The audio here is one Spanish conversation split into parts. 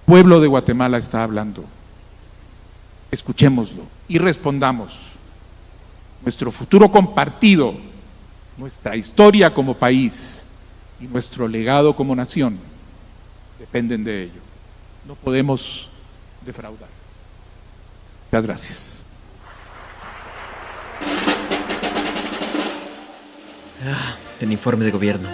pueblo de Guatemala está hablando. Escuchémoslo y respondamos. Nuestro futuro compartido, nuestra historia como país y nuestro legado como nación dependen de ello. No podemos defraudar. Muchas gracias. El informe de gobierno.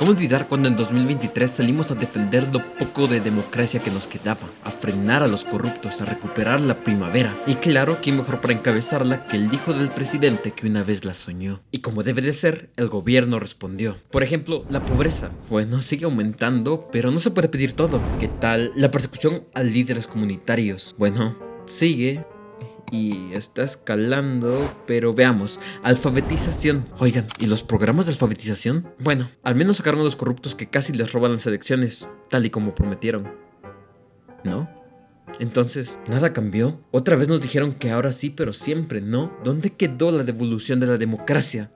¿Cómo olvidar cuando en 2023 salimos a defender lo poco de democracia que nos quedaba, a frenar a los corruptos, a recuperar la primavera? Y claro, ¿quién mejor para encabezarla que el hijo del presidente que una vez la soñó? Y como debe de ser, el gobierno respondió. Por ejemplo, la pobreza. Bueno, sigue aumentando, pero no se puede pedir todo. ¿Qué tal la persecución a líderes comunitarios? Bueno, sigue y está escalando, pero veamos. Alfabetización. Oigan, ¿y los programas de alfabetización? Bueno, al menos sacaron a los corruptos que casi les roban las elecciones, tal y como prometieron. ¿No? Entonces, ¿nada cambió? Otra vez nos dijeron que ahora sí, pero siempre no. ¿Dónde quedó la devolución de la democracia?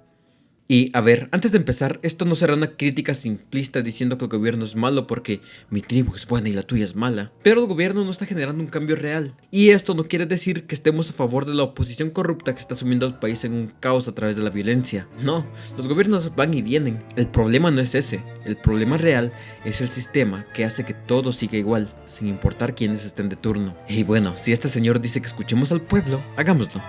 Y, a ver, antes de empezar, esto no será una crítica simplista diciendo que el gobierno es malo porque mi tribu es buena y la tuya es mala. Pero el gobierno no está generando un cambio real. Y esto no quiere decir que estemos a favor de la oposición corrupta que está sumiendo al país en un caos a través de la violencia. No, los gobiernos van y vienen. El problema no es ese. El problema real es el sistema que hace que todo siga igual, sin importar quiénes estén de turno. Y bueno, si este señor dice que escuchemos al pueblo, hagámoslo.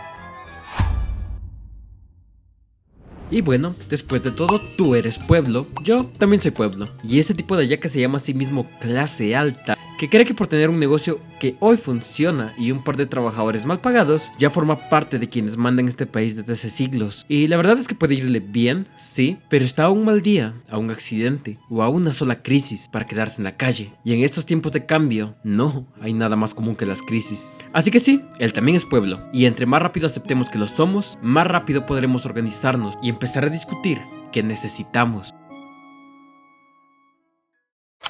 Y bueno, después de todo, tú eres pueblo, yo también soy pueblo. Y ese tipo de allá que se llama a sí mismo clase alta, que cree que por tener un negocio que hoy funciona y un par de trabajadores mal pagados, ya forma parte de quienes mandan este país desde hace siglos. Y la verdad es que puede irle bien, sí, pero está a un mal día, a un accidente o a una sola crisis para quedarse en la calle. Y en estos tiempos de cambio, no hay nada más común que las crisis. Así que sí, él también es pueblo. Y entre más rápido aceptemos que lo somos, más rápido podremos organizarnos y empezar a discutir qué necesitamos.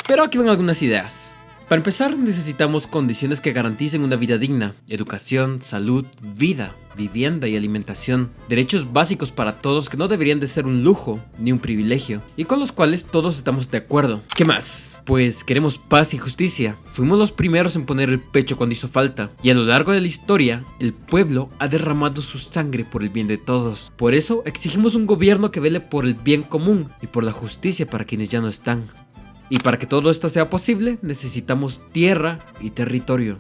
Pero aquí van algunas ideas. Para empezar, necesitamos condiciones que garanticen una vida digna, educación, salud, vida, vivienda y alimentación, derechos básicos para todos que no deberían de ser un lujo ni un privilegio, y con los cuales todos estamos de acuerdo. ¿Qué más? Pues queremos paz y justicia. Fuimos los primeros en poner el pecho cuando hizo falta, y a lo largo de la historia, el pueblo ha derramado su sangre por el bien de todos. Por eso exigimos un gobierno que vele por el bien común y por la justicia para quienes ya no están. Y para que todo esto sea posible, necesitamos tierra y territorio.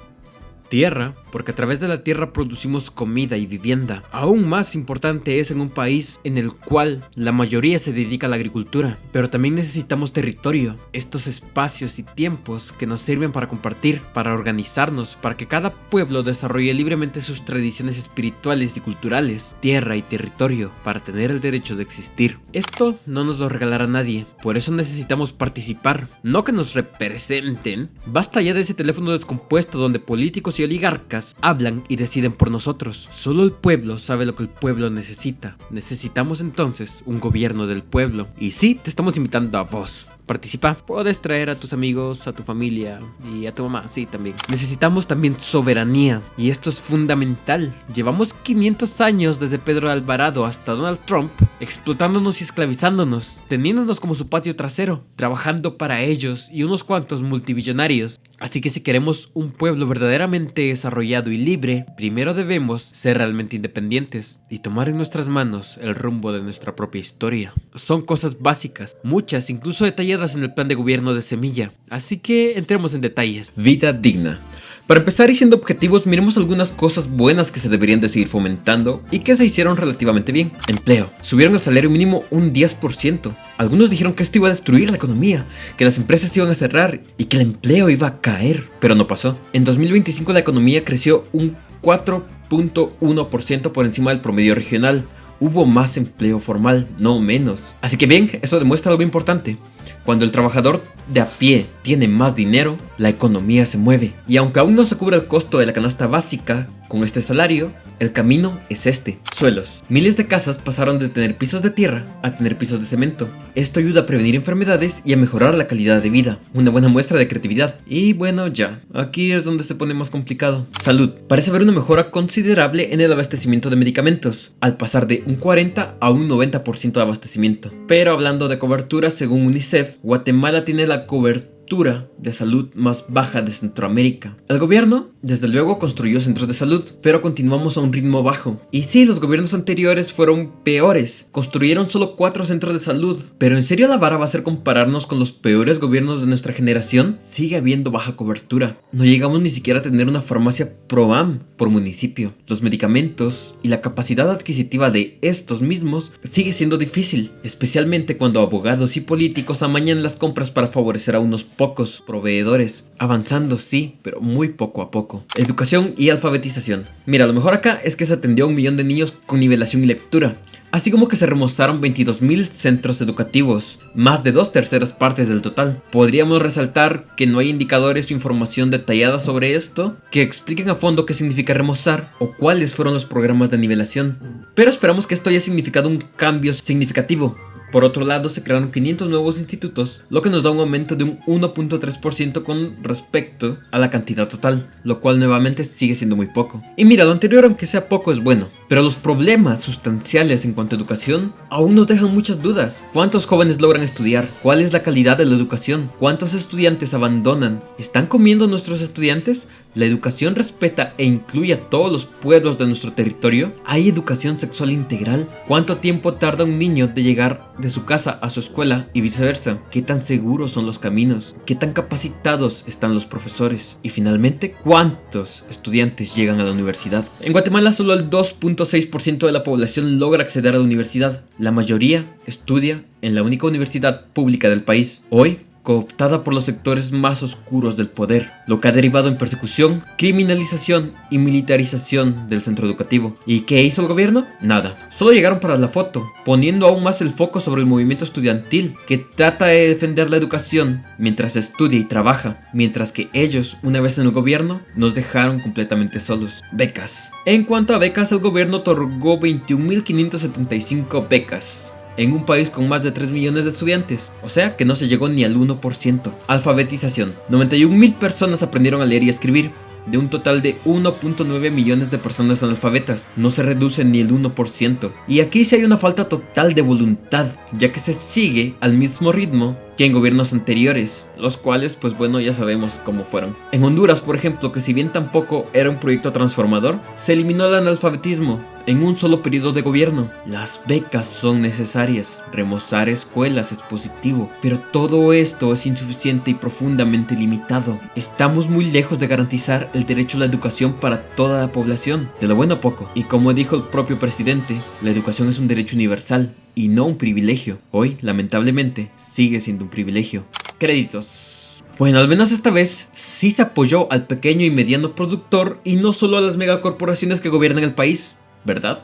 Tierra, porque a través de la tierra producimos comida y vivienda. Aún más importante es en un país en el cual la mayoría se dedica a la agricultura. Pero también necesitamos territorio, estos espacios y tiempos que nos sirven para compartir, para organizarnos, para que cada pueblo desarrolle libremente sus tradiciones espirituales y culturales. Tierra y territorio, para tener el derecho de existir. Esto no nos lo regalará nadie, por eso necesitamos participar, no que nos representen. Basta ya de ese teléfono descompuesto donde políticos y oligarcas hablan y deciden por nosotros. Solo el pueblo sabe lo que el pueblo necesita. Necesitamos entonces un gobierno del pueblo. Y sí, te estamos invitando a vos. Participa. Puedes traer a tus amigos, a tu familia y a tu mamá, sí, también. Necesitamos también soberanía. Y esto es fundamental. Llevamos 500 años desde Pedro de Alvarado hasta Donald Trump, explotándonos y esclavizándonos, teniéndonos como su patio trasero, trabajando para ellos y unos cuantos multimillonarios. Así que si queremos un pueblo verdaderamente desarrollado y libre, primero debemos ser realmente independientes y tomar en nuestras manos el rumbo de nuestra propia historia. Son cosas básicas, muchas, incluso detalladas en el plan de gobierno de Semilla. Así que entremos en detalles. Vida digna. Para empezar y siendo objetivos, miremos algunas cosas buenas que se deberían de seguir fomentando y que se hicieron relativamente bien. Empleo. Subieron el salario mínimo un 10%. Algunos dijeron que esto iba a destruir la economía, que las empresas iban a cerrar y que el empleo iba a caer, pero no pasó. En 2025 la economía creció un 4.1% por encima del promedio regional. Hubo más empleo formal, no menos. Así que bien, eso demuestra algo importante. Cuando el trabajador de a pie tiene más dinero, la economía se mueve. Y aunque aún no se cubre el costo de la canasta básica con este salario, el camino es este. Suelos. Miles de casas pasaron de tener pisos de tierra a tener pisos de cemento. Esto ayuda a prevenir enfermedades y a mejorar la calidad de vida. Una buena muestra de creatividad. Y bueno, ya. Aquí es donde se pone más complicado. Salud. Parece haber una mejora considerable en el abastecimiento de medicamentos, al pasar de un 40 a un 90% de abastecimiento. Pero hablando de cobertura, según UNICEF, Guatemala tiene la cobertura cobertura de salud más baja de Centroamérica. El gobierno, desde luego, construyó centros de salud, pero continuamos a un ritmo bajo. Y sí, los gobiernos anteriores fueron peores. Construyeron solo 4 centros de salud. Pero ¿en serio la vara va a ser compararnos con los peores gobiernos de nuestra generación? Sigue habiendo baja cobertura. No llegamos ni siquiera a tener una farmacia Proam por municipio. Los medicamentos y la capacidad adquisitiva de estos mismos sigue siendo difícil, especialmente cuando abogados y políticos amañan las compras para favorecer a unos pocos proveedores. Avanzando sí, pero muy poco a poco. Educación y alfabetización. Mira, lo mejor acá es que se atendió a 1 millón de niños con nivelación y lectura, así como que se remozaron 22.000 centros educativos, más de 2/3 partes del total. Podríamos resaltar que no hay indicadores o información detallada sobre esto que expliquen a fondo qué significa remozar o cuáles fueron los programas de nivelación, pero esperamos que esto haya significado un cambio significativo. Por otro lado, se crearon 500 nuevos institutos, lo que nos da un aumento de un 1.3% con respecto a la cantidad total, lo cual nuevamente sigue siendo muy poco. Y mira, lo anterior, aunque sea poco, es bueno, pero los problemas sustanciales en cuanto a educación aún nos dejan muchas dudas. ¿Cuántos jóvenes logran estudiar? ¿Cuál es la calidad de la educación? ¿Cuántos estudiantes abandonan? ¿Están comiendo nuestros estudiantes? ¿La educación respeta e incluye a todos los pueblos de nuestro territorio? ¿Hay educación sexual integral? ¿Cuánto tiempo tarda un niño de llegar de su casa a su escuela y viceversa? ¿Qué tan seguros son los caminos? ¿Qué tan capacitados están los profesores? Y finalmente, ¿cuántos estudiantes llegan a la universidad? En Guatemala solo el 2.6% de la población logra acceder a la universidad. La mayoría estudia en la única universidad pública del país. Hoy, cooptada por los sectores más oscuros del poder, lo que ha derivado en persecución, criminalización y militarización del centro educativo. ¿Y qué hizo el gobierno? Nada. Solo llegaron para la foto, poniendo aún más el foco sobre el movimiento estudiantil, que trata de defender la educación mientras estudia y trabaja, mientras que ellos, una vez en el gobierno, nos dejaron completamente solos. Becas. En cuanto a becas, el gobierno otorgó 21.575 becas en un país con más de 3 millones de estudiantes, o sea que no se llegó ni al 1%. Alfabetización. 91.000 personas aprendieron a leer y escribir, de un total de 1.9 millones de personas analfabetas. No se reduce ni el 1%. Y aquí sí hay una falta total de voluntad, ya que se sigue al mismo ritmo que en gobiernos anteriores, los cuales pues bueno ya sabemos cómo fueron. En Honduras, por ejemplo, que si bien tampoco era un proyecto transformador, se eliminó el analfabetismo en un solo periodo de gobierno. Las becas son necesarias, remozar escuelas es positivo, pero todo esto es insuficiente y profundamente limitado. Estamos muy lejos de garantizar el derecho a la educación para toda la población, de lo bueno poco. Y como dijo el propio presidente, la educación es un derecho universal y no un privilegio. Hoy, lamentablemente, sigue siendo un privilegio. Créditos. Bueno, al menos esta vez sí se apoyó al pequeño y mediano productor y no solo a las megacorporaciones que gobiernan el país, ¿verdad?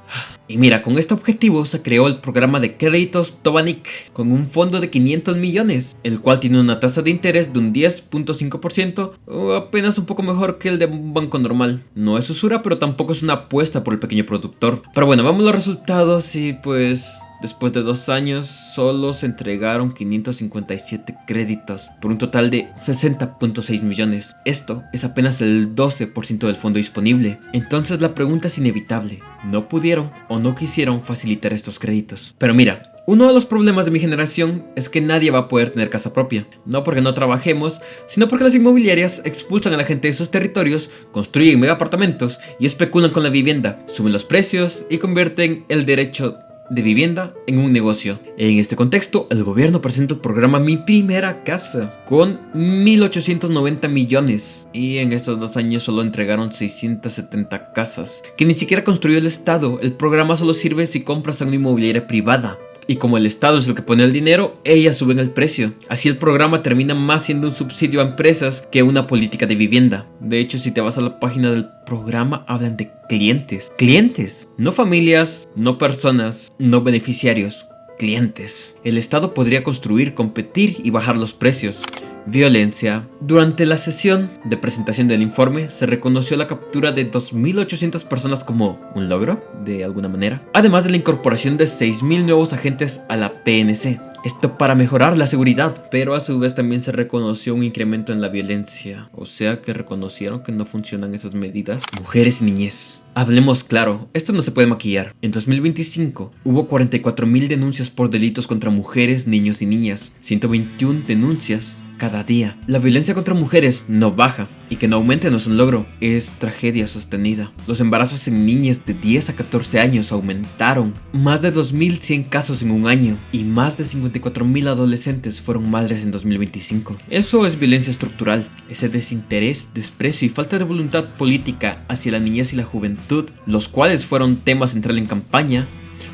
Y mira, con este objetivo se creó el programa de créditos Tobanic, con un fondo de 500 millones, el cual tiene una tasa de interés de un 10.5%, o apenas un poco mejor que el de un banco normal. No es usura, pero tampoco es una apuesta por el pequeño productor. Pero bueno, vamos a los resultados y pues después de 2 años solo se entregaron 557 créditos por un total de 60.6 millones. Esto es apenas el 12% del fondo disponible. Entonces la pregunta es inevitable: ¿no pudieron o no quisieron facilitar estos créditos? Pero mira, uno de los problemas de mi generación es que nadie va a poder tener casa propia. No porque no trabajemos, sino porque las inmobiliarias expulsan a la gente de sus territorios, construyen mega apartamentos y especulan con la vivienda, suben los precios y convierten el derecho de vivienda en un negocio. En este contexto, el gobierno presenta el programa Mi Primera Casa con 1.890 millones y en estos 2 años solo entregaron 670 casas que ni siquiera construyó el Estado. El programa solo sirve si compras a una inmobiliaria privada. Y como el Estado es el que pone el dinero, ellas suben el precio. Así el programa termina más siendo un subsidio a empresas que una política de vivienda. De hecho, si te vas a la página del programa, hablan de clientes. Clientes, no familias, no personas, no beneficiarios. Clientes. El Estado podría construir, competir y bajar los precios. Violencia. Durante la sesión de presentación del informe se reconoció la captura de 2.800 personas como un logro, de alguna manera, además de la incorporación de 6.000 nuevos agentes a la PNC. Esto para mejorar la seguridad, pero a su vez también se reconoció un incremento en la violencia, o sea que reconocieron que no funcionan esas medidas. Mujeres y niñez. Hablemos claro, esto no se puede maquillar. En 2025 hubo 44.000 denuncias por delitos contra mujeres, niños y niñas, 121 denuncias cada día. La violencia contra mujeres no baja, y que no aumente no es un logro, es tragedia sostenida. Los embarazos en niñas de 10 a 14 años aumentaron, más de 2.100 casos en un año, y más de 54.000 adolescentes fueron madres en 2025. Eso es violencia estructural, ese desinterés, desprecio y falta de voluntad política hacia la niñez y la juventud, los cuales fueron tema central en campaña,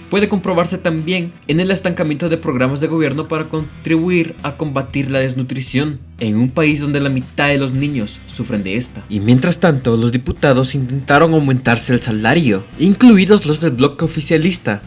puede comprobarse también en el estancamiento de programas de gobierno para contribuir a combatir la desnutrición en un país donde la mitad de los niños sufren de esta. Y mientras tanto, los diputados intentaron aumentarse el salario, incluidos los del bloque oficialista,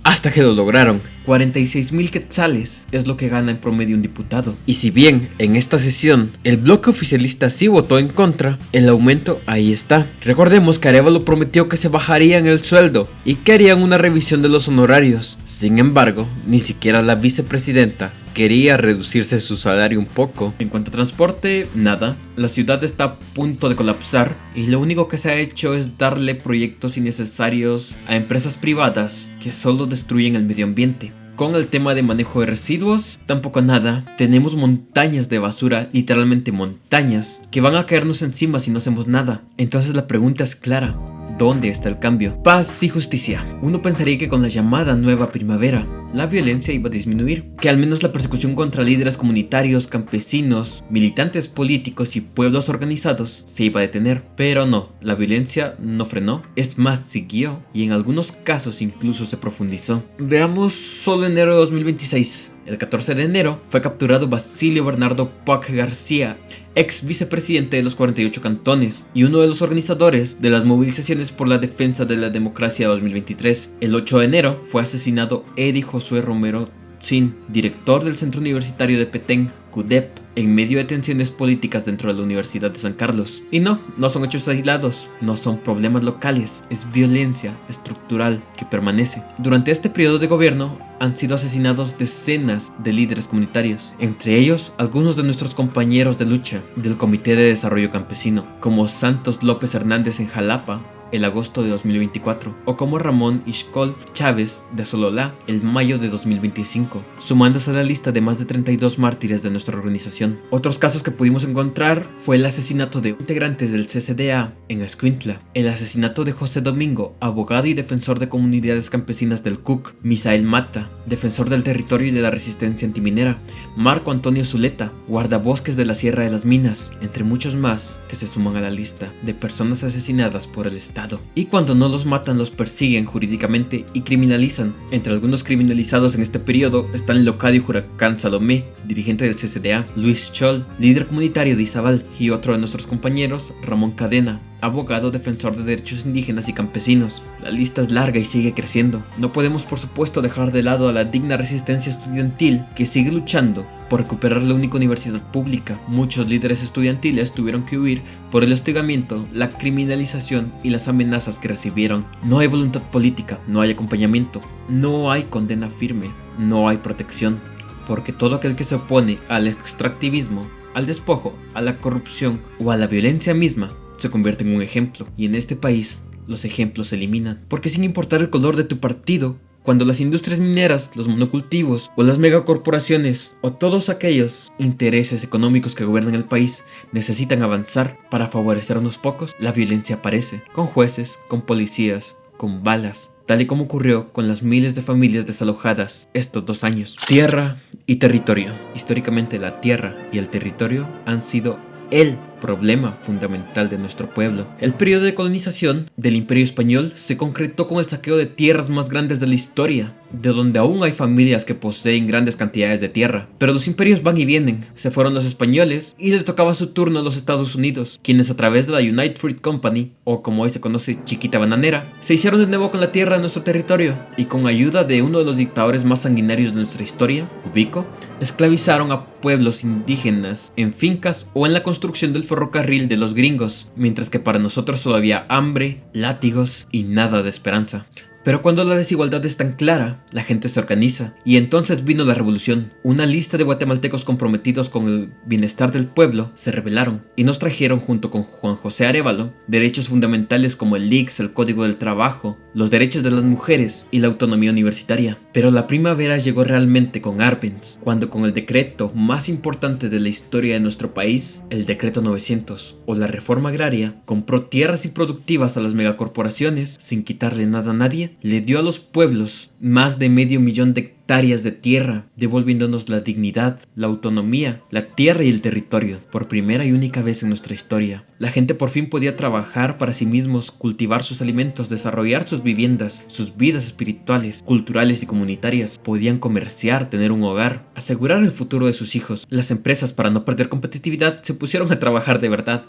hasta que lo lograron. 46.000 quetzales es lo que gana en promedio un diputado. Y si bien en esta sesión el bloque oficialista sí votó en contra, el aumento ahí está. Recordemos que Arévalo prometió que se bajarían el sueldo y que harían una revisión de los honorarios. Sin embargo, ni siquiera la vicepresidenta quería reducirse su salario un poco. En cuanto a transporte, nada. La ciudad está a punto de colapsar y lo único que se ha hecho es darle proyectos innecesarios a empresas privadas que solo destruyen el medio ambiente. Con el tema de manejo de residuos, tampoco nada. Tenemos montañas de basura, literalmente montañas, que van a caernos encima si no hacemos nada. Entonces la pregunta es clara. ¿Dónde está el cambio? Paz y justicia. Uno pensaría que con la llamada nueva primavera, la violencia iba a disminuir, que al menos la persecución contra líderes comunitarios, campesinos, militantes políticos y pueblos organizados se iba a detener. Pero no, la violencia no frenó, es más, siguió y en algunos casos incluso se profundizó. Veamos solo enero de 2026. El 14 de enero fue capturado Basilio Bernardo Poch García, ex vicepresidente de los 48 cantones y uno de los organizadores de las movilizaciones por la defensa de la democracia 2023. El 8 de enero fue asesinado Eddie Josué Romero Tsin, director del Centro Universitario de Petén, CUDEP, en medio de tensiones políticas dentro de la Universidad de San Carlos. Y no son hechos aislados, no son problemas locales, es violencia estructural que permanece. Durante este periodo de gobierno han sido asesinados decenas de líderes comunitarios, entre ellos algunos de nuestros compañeros de lucha del Comité de Desarrollo Campesino, como Santos López Hernández en Jalapa, el agosto de 2024, o como Ramón Ixcol Chávez de Sololá, el mayo de 2025, sumándose a la lista de más de 32 mártires de nuestra organización. Otros casos que pudimos encontrar fue el asesinato de integrantes del CCDA en Escuintla, el asesinato de José Domingo, abogado y defensor de comunidades campesinas del Cook, Misael Mata, defensor del territorio y de la resistencia antiminera, Marco Antonio Zuleta, guardabosques de la Sierra de las Minas, entre muchos más que se suman a la lista de personas asesinadas por el Estado. Y cuando no los matan, los persiguen jurídicamente y criminalizan. Entre algunos criminalizados en este periodo están Locadio Huracán Salomé, dirigente del CCDA, Luis Chol, líder comunitario de Izabal, y otro de nuestros compañeros, Ramón Cadena, abogado defensor de derechos indígenas y campesinos. La lista es larga y sigue creciendo. No podemos por supuesto dejar de lado a la digna resistencia estudiantil que sigue luchando por recuperar la única universidad pública. Muchos líderes estudiantiles tuvieron que huir por el hostigamiento, la criminalización y las amenazas que recibieron. No hay voluntad política, no hay acompañamiento, no hay condena firme, no hay protección, porque todo aquel que se opone al extractivismo, al despojo, a la corrupción o a la violencia misma se convierte en un ejemplo. Y en este país los ejemplos se eliminan, porque sin importar el color de tu partido, cuando las industrias mineras, los monocultivos o las megacorporaciones o todos aquellos intereses económicos que gobiernan el país necesitan avanzar para favorecer a unos pocos, la violencia aparece, con jueces, con policías, con balas, tal y como ocurrió con las miles de familias desalojadas estos 2 años. Tierra y territorio. Históricamente la tierra y el territorio han sido el problema fundamental de nuestro pueblo. El periodo de colonización del Imperio Español se concretó con el saqueo de tierras más grandes de la historia, de donde aún hay familias que poseen grandes cantidades de tierra. Pero los imperios van y vienen. Se fueron los españoles y le tocaba su turno a los Estados Unidos, quienes a través de la United Fruit Company, o como hoy se conoce Chiquita Bananera, se hicieron de nuevo con la tierra de nuestro territorio y con ayuda de uno de los dictadores más sanguinarios de nuestra historia, Ubico, esclavizaron a pueblos indígenas en fincas o en la construcción del ferrocarril de los gringos, mientras que para nosotros solo había hambre, látigos y nada de esperanza. Pero cuando la desigualdad es tan clara, la gente se organiza, y entonces vino la revolución. Una lista de guatemaltecos comprometidos con el bienestar del pueblo se rebelaron, y nos trajeron junto con Juan José Arévalo derechos fundamentales como el ICS, el Código del Trabajo, los derechos de las mujeres y la autonomía universitaria. Pero la primavera llegó realmente con Arbenz, cuando con el decreto más importante de la historia de nuestro país, el Decreto 900 o la reforma agraria, compró tierras improductivas a las megacorporaciones sin quitarle nada a nadie, le dio a los pueblos más de 500,000 de hectáreas de tierra, devolviéndonos la dignidad, la autonomía, la tierra y el territorio, por primera y única vez en nuestra historia. La gente por fin podía trabajar para sí mismos, cultivar sus alimentos, desarrollar sus viviendas, sus vidas espirituales, culturales y comunitarias. Podían comerciar, tener un hogar, asegurar el futuro de sus hijos. Las empresas, para no perder competitividad, se pusieron a trabajar de verdad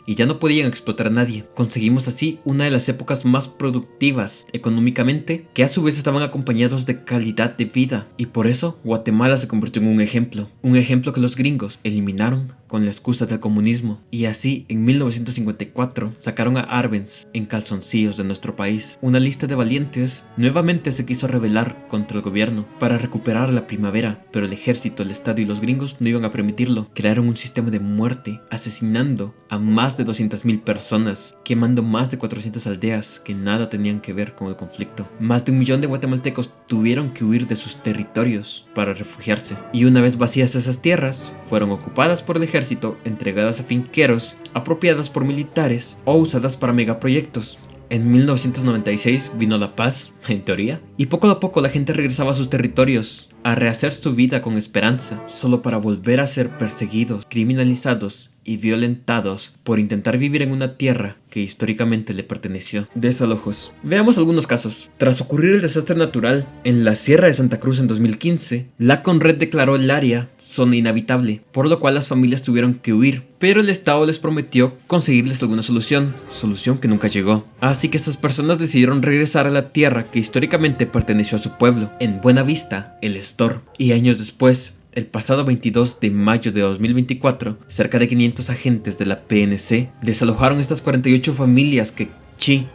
y ya no podían explotar a nadie. Conseguimos así una de las épocas más productivas económicamente, que a su vez estaban acompañados de calidad de vida, y por eso Guatemala se convirtió en un ejemplo que los gringos eliminaron con la excusa del comunismo, y así en 1954 sacaron a Arbenz en calzoncillos de nuestro país. Una lista de valientes nuevamente se quiso rebelar contra el gobierno para recuperar la primavera, pero el ejército, el estado y los gringos no iban a permitirlo. Crearon un sistema de muerte, asesinando a más de 200,000 personas, quemando más de 400 aldeas que nada tenían que ver con el conflicto. Más de 1,000,000 de guatemaltecos tuvieron que huir de sus territorios para refugiarse, y una vez vacías esas tierras, fueron ocupadas por el ejército, entregadas a finqueros, apropiadas por militares o usadas para megaproyectos. En 1996 vino la paz, en teoría, y poco a poco la gente regresaba a sus territorios, a rehacer su vida con esperanza, solo para volver a ser perseguidos, criminalizados y violentados por intentar vivir en una tierra que históricamente le perteneció. Desalojos. Veamos algunos casos. Tras ocurrir el desastre natural en la Sierra de Santa Cruz en 2015, la CONRED declaró el área zona inhabitable, por lo cual las familias tuvieron que huir, pero el Estado les prometió conseguirles alguna solución que nunca llegó. Así que estas personas decidieron regresar a la tierra que históricamente perteneció a su pueblo, en Buenavista, el Estor, y años después, el pasado 22 de mayo de 2024, cerca de 500 agentes de la PNC desalojaron estas 48 familias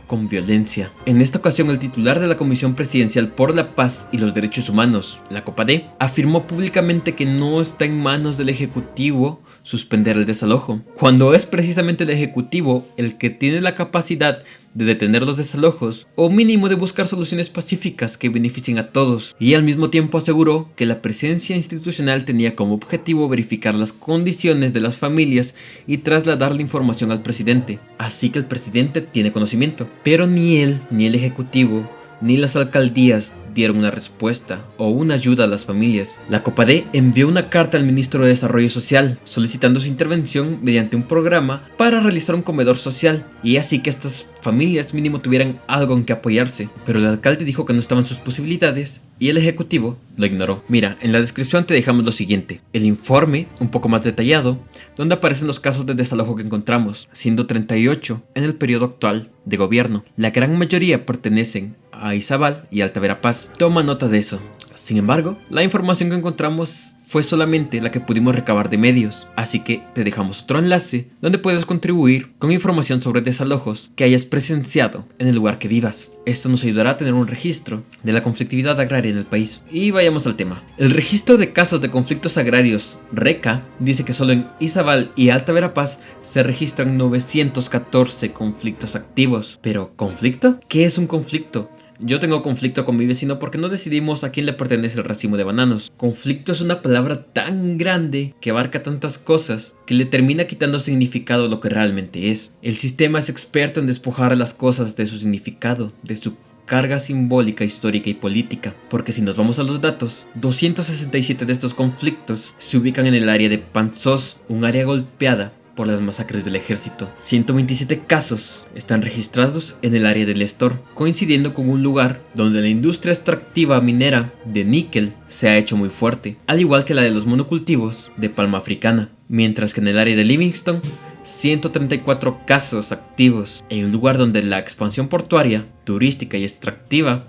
con violencia. En esta ocasión, el titular de la Comisión Presidencial por la Paz y los Derechos Humanos, la COPADE, afirmó públicamente que no está en manos del Ejecutivo suspender el desalojo, cuando es precisamente el Ejecutivo el que tiene la capacidad de detener los desalojos o mínimo de buscar soluciones pacíficas que beneficien a todos, y al mismo tiempo aseguró que la presencia institucional tenía como objetivo verificar las condiciones de las familias y trasladar la información al presidente. Así que el presidente tiene conocimiento, pero ni él, ni el Ejecutivo, ni las alcaldías dieron una respuesta o una ayuda a las familias. La COPADE envió una carta al ministro de Desarrollo Social solicitando su intervención mediante un programa para realizar un comedor social, y así que estas familias mínimo tuvieran algo en que apoyarse, pero el alcalde dijo que no estaban sus posibilidades y el ejecutivo lo ignoró. Mira, en la descripción te dejamos lo siguiente: el informe, un poco más detallado, donde aparecen los casos de desalojo que encontramos, siendo 38 en el periodo actual de gobierno. La gran mayoría pertenecen a Izabal y Alta Verapaz. Toma nota de eso. Sin embargo, la información que encontramos fue solamente la que pudimos recabar de medios, así que te dejamos otro enlace donde puedes contribuir con información sobre desalojos que hayas presenciado en el lugar que vivas. Esto nos ayudará a tener un registro de la conflictividad agraria en el país. Y vayamos al tema. El registro de casos de conflictos agrarios, RECA, dice que solo en Izabal y Alta Verapaz se registran 914 conflictos activos. ¿Pero conflicto? ¿Qué es un conflicto? Yo tengo conflicto con mi vecino porque no decidimos a quién le pertenece el racimo de bananos. Conflicto es una palabra tan grande que abarca tantas cosas que le termina quitando significado a lo que realmente es. El sistema es experto en despojar a las cosas de su significado, de su carga simbólica, histórica y política, porque si nos vamos a los datos, 267 de estos conflictos se ubican en el área de Panzós, un área golpeada por las masacres del ejército. 127 casos están registrados en el área del Estor, coincidiendo con un lugar donde la industria extractiva minera de níquel se ha hecho muy fuerte, al igual que la de los monocultivos de palma africana, mientras que en el área de Livingston 134 casos activos, en un lugar donde la expansión portuaria, turística y extractiva,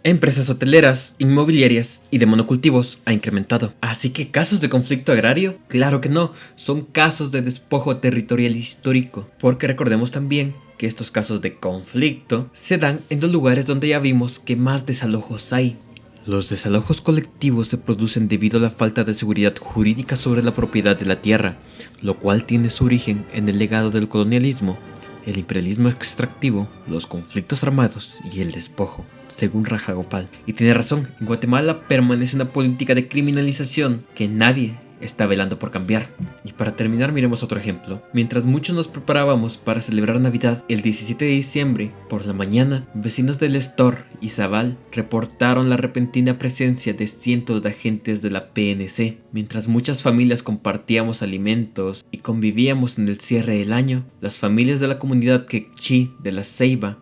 empresas hoteleras, inmobiliarias y de monocultivos ha incrementado. Así que casos de conflicto agrario, claro que no, son casos de despojo territorial histórico, porque recordemos también que estos casos de conflicto se dan en los lugares donde ya vimos que más desalojos hay. Los desalojos colectivos se producen debido a la falta de seguridad jurídica sobre la propiedad de la tierra, lo cual tiene su origen en el legado del colonialismo, el imperialismo extractivo, los conflictos armados y el despojo, según Raja Gopal. Y tiene razón, en Guatemala permanece una política de criminalización que nadie está velando por cambiar. Y para terminar, miremos otro ejemplo. Mientras muchos nos preparábamos para celebrar Navidad, el 17 de diciembre, por la mañana, vecinos del Estor y Zabal reportaron la repentina presencia de cientos de agentes de la PNC. Mientras muchas familias compartíamos alimentos y convivíamos en el cierre del año, las familias de la comunidad quechí de la Ceiba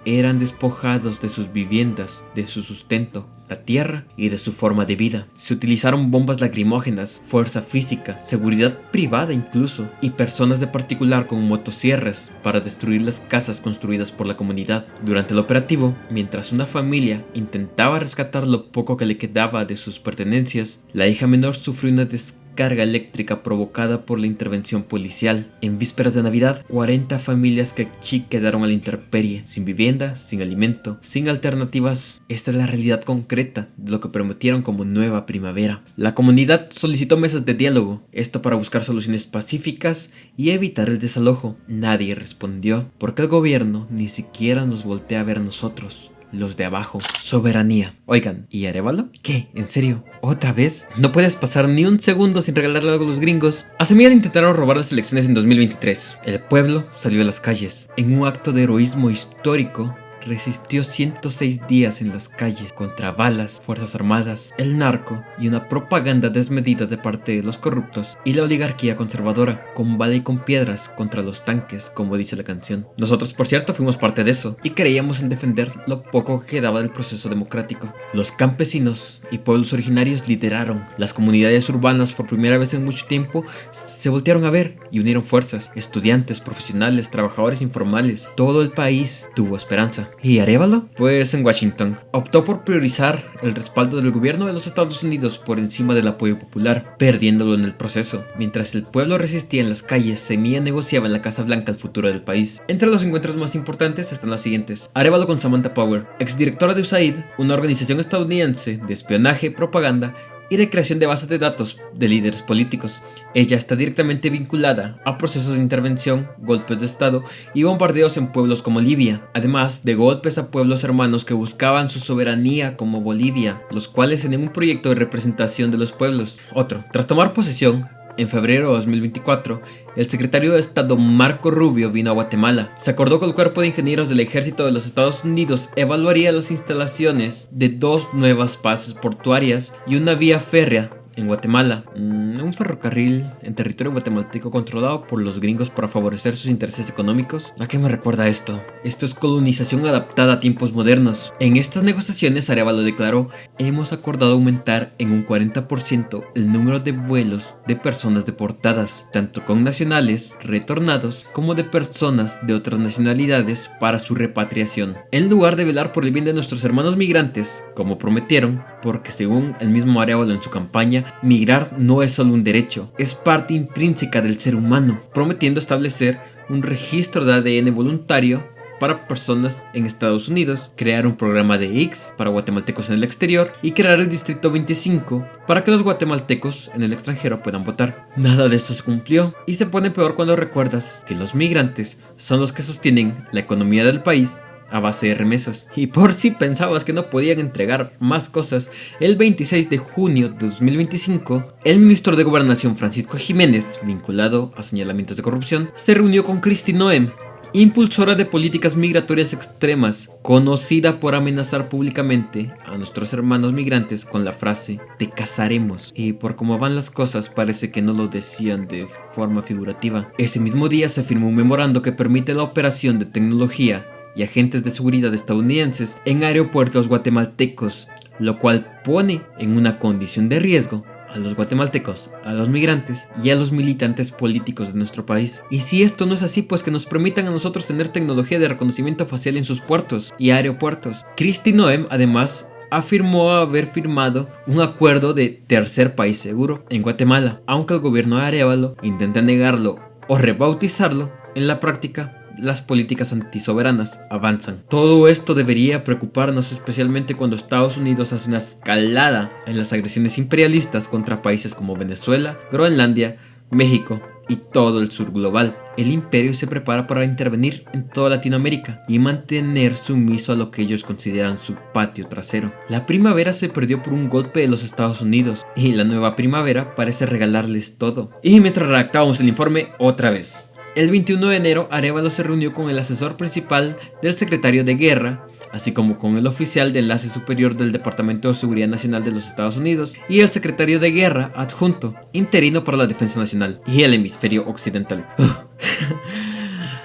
eran despojados de sus viviendas, de su sustento, la tierra y de su forma de vida. Se utilizaron bombas lacrimógenas, fuerza física, seguridad privada incluso, y personas de particular con motosierras para destruir las casas construidas por la comunidad. Durante el operativo, mientras una familia intentaba rescatar lo poco que le quedaba de sus pertenencias, la hija menor sufrió una descarga eléctrica provocada por la intervención policial. En vísperas de Navidad, 40 familias quechí quedaron a la intemperie, sin vivienda, sin alimento, sin alternativas. Esta es la realidad concreta de lo que prometieron como nueva primavera. La comunidad solicitó mesas de diálogo, esto para buscar soluciones pacíficas y evitar el desalojo. Nadie respondió, porque el gobierno ni siquiera nos voltea a ver a nosotros, los de abajo. Soberanía. Oigan, ¿y Arévalo? ¿Qué? ¿En serio? ¿Otra vez? ¿No puedes pasar ni un segundo sin regalarle algo a los gringos? A Semilla intentaron robar las elecciones en 2023. El pueblo salió a las calles. En un acto de heroísmo histórico, resistió 106 días en las calles contra balas, fuerzas armadas, el narco y una propaganda desmedida de parte de los corruptos y la oligarquía conservadora, con bala y con piedras contra los tanques, como dice la canción. Nosotros, por cierto, fuimos parte de eso y creíamos en defender lo poco que quedaba del proceso democrático. Los campesinos y pueblos originarios lideraron. Las comunidades urbanas, por primera vez en mucho tiempo, se voltearon a ver y unieron fuerzas. Estudiantes, profesionales, trabajadores informales, todo el país tuvo esperanza. ¿Y Arévalo? Pues en Washington optó por priorizar el respaldo del gobierno de los Estados Unidos por encima del apoyo popular, perdiéndolo en el proceso. Mientras el pueblo resistía en las calles, Semilla negociaba en la Casa Blanca el futuro del país. Entre los encuentros más importantes están los siguientes: Arévalo con Samantha Power, exdirectora de USAID, una organización estadounidense de espionaje, propaganda y de creación de bases de datos de líderes políticos. Ella está directamente vinculada a procesos de intervención, golpes de estado y bombardeos en pueblos como Libia, además de golpes a pueblos hermanos que buscaban su soberanía como Bolivia, los cuales tenían un proyecto de representación de los pueblos. Otro, tras tomar posesión, en febrero de 2024, el secretario de Estado Marco Rubio vino a Guatemala. Se acordó que el cuerpo de ingenieros del ejército de los Estados Unidos evaluaría las instalaciones de 2 nuevas bases portuarias y una vía férrea en Guatemala, un ferrocarril en territorio guatemalteco controlado por los gringos para favorecer sus intereses económicos. ¿A qué me recuerda esto? Esto es colonización adaptada a tiempos modernos. En estas negociaciones, Arévalo declaró: hemos acordado aumentar en un 40% el número de vuelos de personas deportadas, tanto con nacionales retornados como de personas de otras nacionalidades para su repatriación, en lugar de velar por el bien de nuestros hermanos migrantes, como prometieron, porque según el mismo Arévalo en su campaña, migrar no es solo un derecho, es parte intrínseca del ser humano, prometiendo establecer un registro de ADN voluntario para personas en Estados Unidos, crear un programa de IX para guatemaltecos en el exterior y crear el Distrito 25 para que los guatemaltecos en el extranjero puedan votar. Nada de esto se cumplió y se pone peor cuando recuerdas que los migrantes son los que sostienen la economía del país a base de remesas. Y por si pensabas que no podían entregar más cosas, el 26 de junio de 2025, el ministro de Gobernación Francisco Jiménez, vinculado a señalamientos de corrupción, se reunió con Kristi Noem, impulsora de políticas migratorias extremas, conocida por amenazar públicamente a nuestros hermanos migrantes con la frase "te casaremos", y por cómo van las cosas parece que no lo decían de forma figurativa. Ese mismo día se firmó un memorando que permite la operación de tecnología y agentes de seguridad estadounidenses en aeropuertos guatemaltecos, lo cual pone en una condición de riesgo a los guatemaltecos, a los migrantes y a los militantes políticos de nuestro país. Y si esto no es así, pues que nos permitan a nosotros tener tecnología de reconocimiento facial en sus puertos y aeropuertos. Kristi Noem además afirmó haber firmado un acuerdo de tercer país seguro en Guatemala, aunque el gobierno de Arévalo intenta negarlo o rebautizarlo. En la práctica, las políticas antisoberanas avanzan. Todo esto debería preocuparnos, especialmente cuando Estados Unidos hace una escalada en las agresiones imperialistas contra países como Venezuela, Groenlandia, México y todo el sur global. el imperio se prepara para intervenir en toda Latinoamérica y mantener sumiso a lo que ellos consideran su patio trasero. La primavera se perdió por un golpe de los Estados Unidos y la nueva primavera parece regalarles todo. Y mientras redactábamos el informe, otra vez. El 21 de enero, Arévalo se reunió con el asesor principal del secretario de Guerra, así como con el oficial de enlace superior del Departamento de Seguridad Nacional de los Estados Unidos y el secretario de Guerra adjunto, interino para la Defensa Nacional y el hemisferio occidental.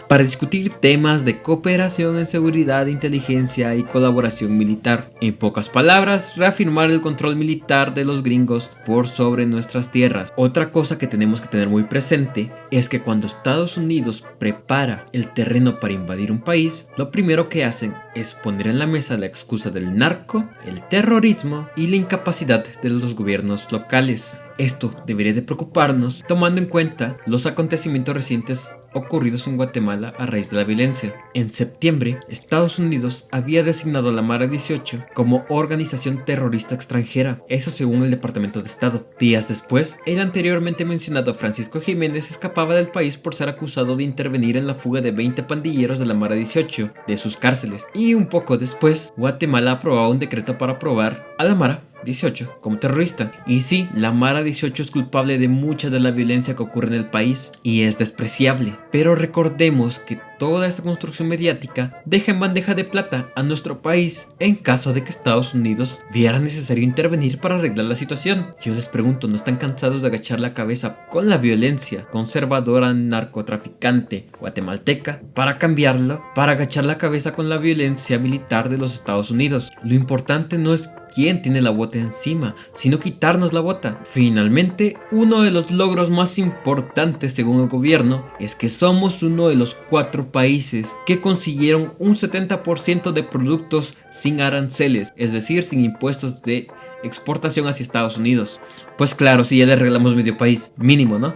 Para discutir temas de cooperación en seguridad, inteligencia y colaboración militar. En pocas palabras, reafirmar el control militar de los gringos por sobre nuestras tierras. Otra cosa que tenemos que tener muy presente es que cuando Estados Unidos prepara el terreno para invadir un país, lo primero que hacen es poner en la mesa la excusa del narco, el terrorismo y la incapacidad de los gobiernos locales. Esto debería de preocuparnos tomando en cuenta los acontecimientos recientes ocurridos en Guatemala a raíz de la violencia. En septiembre, Estados Unidos había designado a la Mara 18 como organización terrorista extranjera, eso según el Departamento de Estado. Días después, el anteriormente mencionado Francisco Jiménez escapaba del país por ser acusado de intervenir en la fuga de 20 pandilleros de la Mara 18 de sus cárceles. Y un poco después, Guatemala aprobaba un decreto para aprobar a la Mara 18 como terrorista. Y sí, la Mara 18 es culpable de mucha de la violencia que ocurre en el país y es despreciable. Pero recordemos que toda esta construcción mediática deja en bandeja de plata a nuestro país en caso de que Estados Unidos viera necesario intervenir para arreglar la situación. Yo les pregunto, ¿no están cansados de agachar la cabeza con la violencia conservadora narcotraficante guatemalteca para cambiarlo, para agachar la cabeza con la violencia militar de los Estados Unidos? Lo importante no es quién tiene la bota encima, sino quitarnos la bota. Finalmente, uno de los logros más importantes según el gobierno es que somos uno de los 4 países que consiguieron un 70% de productos sin aranceles, es decir, sin impuestos de exportación hacia Estados Unidos. Pues claro, si ya le arreglamos medio país, mínimo, ¿no?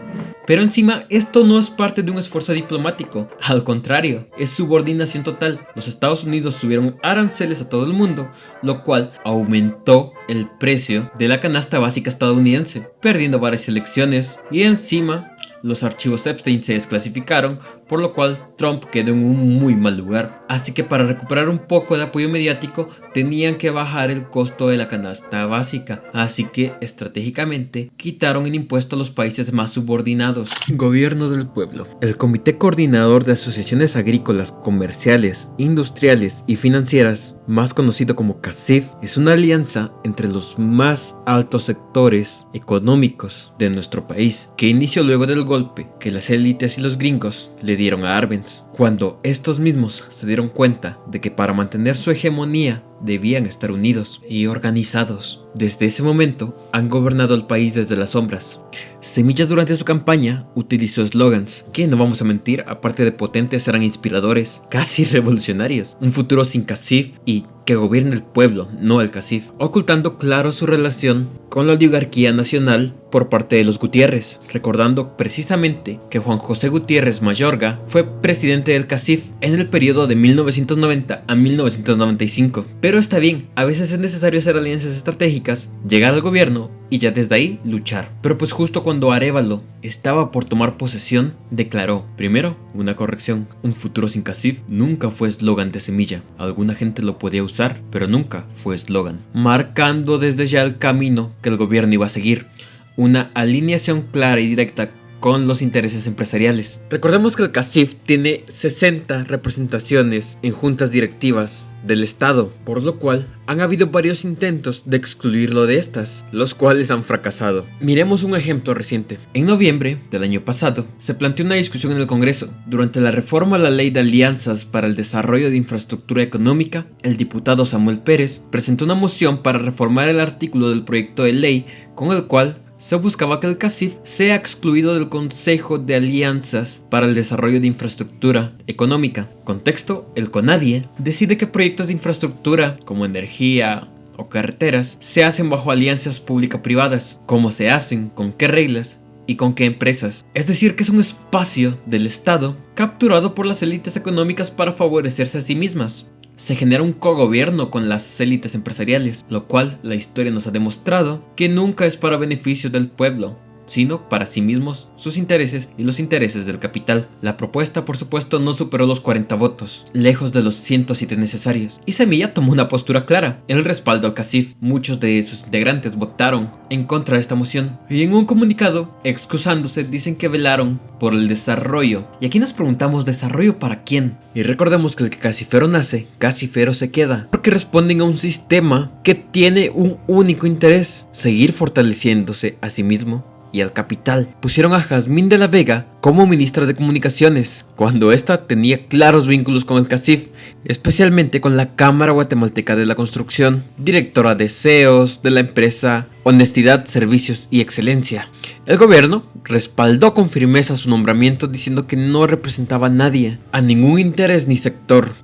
Pero encima, esto no es parte de un esfuerzo diplomático, al contrario, es subordinación total. Los Estados Unidos subieron aranceles a todo el mundo, lo cual aumentó el precio de la canasta básica estadounidense, perdiendo varias elecciones, y encima los archivos Epstein se desclasificaron, por lo cual Trump quedó en un muy mal lugar. Así que para recuperar un poco de apoyo mediático tenían que bajar el costo de la canasta básica, así que estratégicamente quitaron el impuesto a los países más subordinados. Gobierno del pueblo. El Comité Coordinador de Asociaciones Agrícolas, Comerciales, Industriales y Financieras, más conocido como CACIF, es una alianza entre los más altos sectores económicos de nuestro país, que inició luego del golpe que las élites y los gringos le dieron a Arbenz, cuando estos mismos se dieron cuenta de que para mantener su hegemonía debían estar unidos y organizados. Desde ese momento han gobernado el país desde las sombras. Semilla durante su campaña utilizó eslogans que, no vamos a mentir, aparte de potentes eran inspiradores, casi revolucionarios. Un futuro sin CACIF y que gobierne el pueblo, no el CACIF, ocultando claro su relación con la oligarquía nacional por parte de los Gutiérrez, recordando precisamente que Juan José Gutiérrez Mayorga fue presidente del CACIF en el periodo de 1990 a 1995. Pero está bien, a veces es necesario hacer alianzas estratégicas, llegar al gobierno y ya desde ahí luchar. Pero pues justo cuando Arévalo estaba por tomar posesión, declaró, primero, una corrección, un futuro sin CACIF nunca fue eslogan de Semilla. Alguna gente lo podía usar, pero nunca fue eslogan, marcando desde ya el camino que el gobierno iba a seguir. Una alineación clara y directa con los intereses empresariales. Recordemos que el CACIF tiene 60 representaciones en juntas directivas del Estado, por lo cual han habido varios intentos de excluirlo de estas, los cuales han fracasado. Miremos un ejemplo reciente. En noviembre del año pasado, se planteó una discusión en el Congreso. Durante la reforma a la Ley de Alianzas para el Desarrollo de Infraestructura Económica, el diputado Samuel Pérez presentó una moción para reformar el artículo del proyecto de ley con el cual se buscaba que el CACIF sea excluido del Consejo de Alianzas para el Desarrollo de Infraestructura Económica. Contexto: el CONADIE decide qué proyectos de infraestructura, como energía o carreteras, se hacen bajo alianzas público-privadas, cómo se hacen, con qué reglas y con qué empresas. Es decir, que es un espacio del Estado capturado por las élites económicas para favorecerse a sí mismas. Se genera un cogobierno con las élites empresariales, lo cual la historia nos ha demostrado que nunca es para beneficio del pueblo, sino para sí mismos, sus intereses y los intereses del capital. La propuesta, por supuesto, no superó los 40 votos, lejos de los 107 necesarios, y Semilla tomó una postura clara, el respaldo al CACIF. Muchos de sus integrantes votaron en contra de esta moción, y en un comunicado, excusándose, dicen que velaron por el desarrollo. Y aquí nos preguntamos, ¿desarrollo para quién? Y recordemos que el que cacifero nace, cacifero se queda, porque responden a un sistema que tiene un único interés: seguir fortaleciéndose a sí mismo y al capital. Pusieron a Jazmín de la Vega como ministra de Comunicaciones, cuando ésta tenía claros vínculos con el CACIF, especialmente con la Cámara Guatemalteca de la Construcción, directora de SEOs de la empresa Honestidad, Servicios y Excelencia. El gobierno respaldó con firmeza su nombramiento, diciendo que no representaba a nadie, a ningún interés ni sector,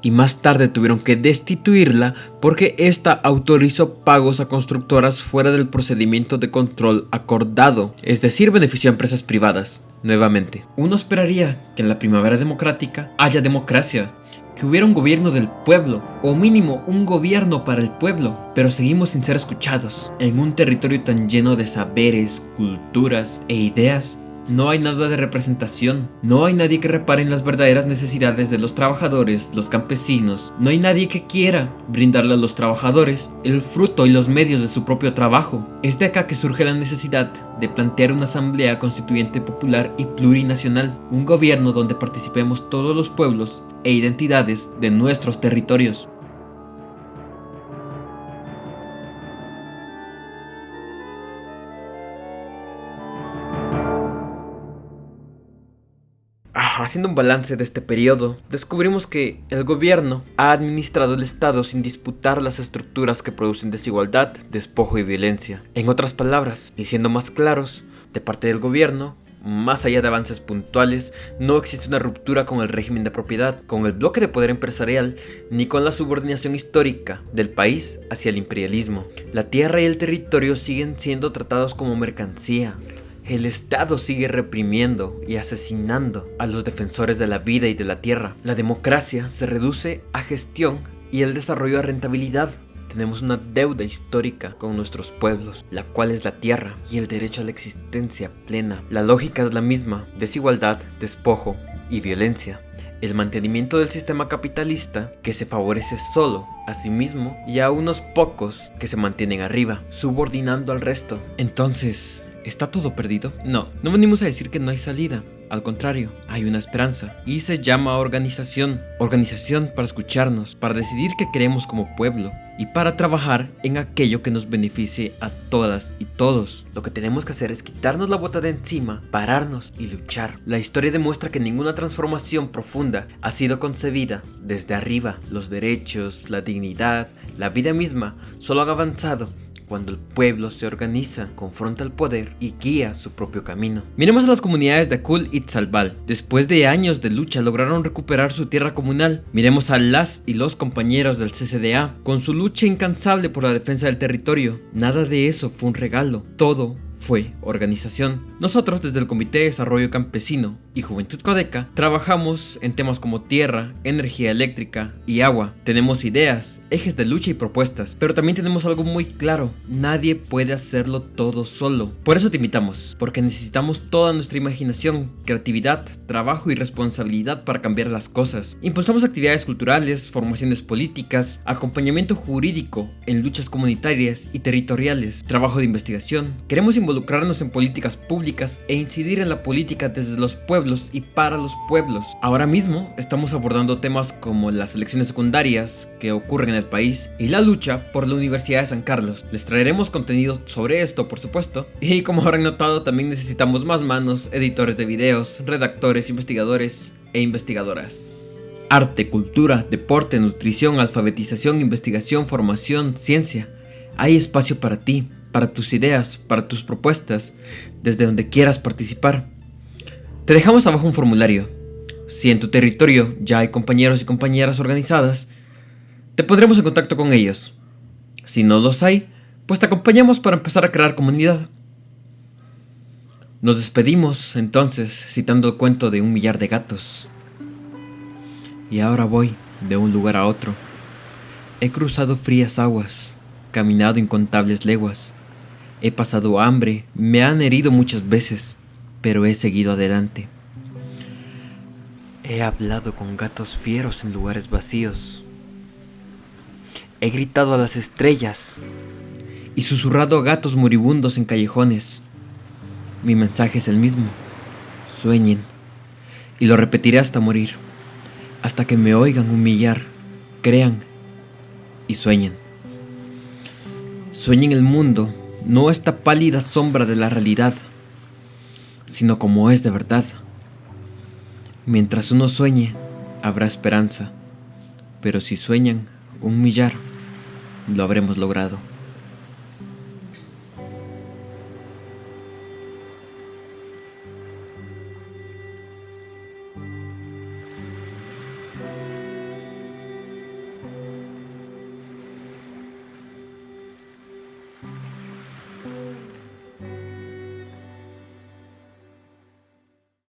y más tarde tuvieron que destituirla porque ésta autorizó pagos a constructoras fuera del procedimiento de control acordado, es decir, benefició a empresas privadas. Nuevamente, uno esperaría que en la primavera democrática haya democracia, que hubiera un gobierno del pueblo, o mínimo un gobierno para el pueblo, pero seguimos sin ser escuchados. En un territorio tan lleno de saberes, culturas e ideas, no hay nada de representación, no hay nadie que repare en las verdaderas necesidades de los trabajadores, los campesinos, no hay nadie que quiera brindarle a los trabajadores el fruto y los medios de su propio trabajo. Es de acá que surge la necesidad de plantear una asamblea constituyente popular y plurinacional, un gobierno donde participemos todos los pueblos e identidades de nuestros territorios. Haciendo un balance de este periodo, descubrimos que el gobierno ha administrado el Estado sin disputar las estructuras que producen desigualdad, despojo y violencia. En otras palabras, y siendo más claros, de parte del gobierno, más allá de avances puntuales, no existe una ruptura con el régimen de propiedad, con el bloque de poder empresarial, ni con la subordinación histórica del país hacia el imperialismo. La tierra y el territorio siguen siendo tratados como mercancía. El Estado sigue reprimiendo y asesinando a los defensores de la vida y de la tierra. La democracia se reduce a gestión y el desarrollo a rentabilidad. Tenemos una deuda histórica con nuestros pueblos, la cual es la tierra y el derecho a la existencia plena. La lógica es la misma: desigualdad, despojo y violencia. El mantenimiento del sistema capitalista que se favorece solo a sí mismo y a unos pocos que se mantienen arriba, subordinando al resto. Entonces, ¿está todo perdido? No venimos a decir que no hay salida. Al contrario, hay una esperanza, y se llama organización. Organización para escucharnos, para decidir qué queremos como pueblo, y para trabajar en aquello que nos beneficie a todas y todos. Lo que tenemos que hacer es quitarnos la bota de encima, pararnos y luchar. La historia demuestra que ninguna transformación profunda ha sido concebida desde arriba. Los derechos, la dignidad, la vida misma solo han avanzado cuando el pueblo se organiza, confronta el poder y guía su propio camino. Miremos a las comunidades de Acul y Tzalbal. Después de años de lucha lograron recuperar su tierra comunal. Miremos a las y los compañeros del CCDA con su lucha incansable por la defensa del territorio. Nada de eso fue un regalo, todo fue organización. Nosotros, desde el Comité de Desarrollo Campesino y Juventud Codeca, trabajamos en temas como tierra, energía eléctrica y agua. Tenemos ideas, ejes de lucha y propuestas, pero también tenemos algo muy claro: nadie puede hacerlo todo solo. Por eso te invitamos, porque necesitamos toda nuestra imaginación, creatividad, trabajo y responsabilidad para cambiar las cosas. Impulsamos actividades culturales, formaciones políticas, acompañamiento jurídico en luchas comunitarias y territoriales, trabajo de investigación. Queremos involucrarnos en políticas públicas e incidir en la política desde los pueblos y para los pueblos. Ahora mismo estamos abordando temas como las elecciones secundarias que ocurren en el país y la lucha por la Universidad de San Carlos. Les traeremos contenido sobre esto, por supuesto, y como habrán notado, también necesitamos más manos, editores de videos, redactores, investigadores e investigadoras. Arte, cultura, deporte, nutrición, alfabetización, investigación, formación, ciencia. Hay espacio para ti, para tus ideas, para tus propuestas, desde donde quieras participar. Te dejamos abajo un formulario. Si en tu territorio ya hay compañeros y compañeras organizadas, te pondremos en contacto con ellos. Si no los hay, pues te acompañamos para empezar a crear comunidad. Nos despedimos entonces citando el cuento de 1.000.000 de gatos. Y ahora voy de un lugar a otro. He cruzado frías aguas, caminado incontables leguas. He pasado hambre, me han herido muchas veces, pero he seguido adelante. He hablado con gatos fieros en lugares vacíos. He gritado a las estrellas y susurrado a gatos moribundos en callejones. Mi mensaje es el mismo: sueñen, y lo repetiré hasta morir, hasta que me oigan humillar, crean y sueñen. Sueñen el mundo, no esta pálida sombra de la realidad, sino como es de verdad. Mientras uno sueñe, habrá esperanza, pero si sueñan un millar, lo habremos logrado.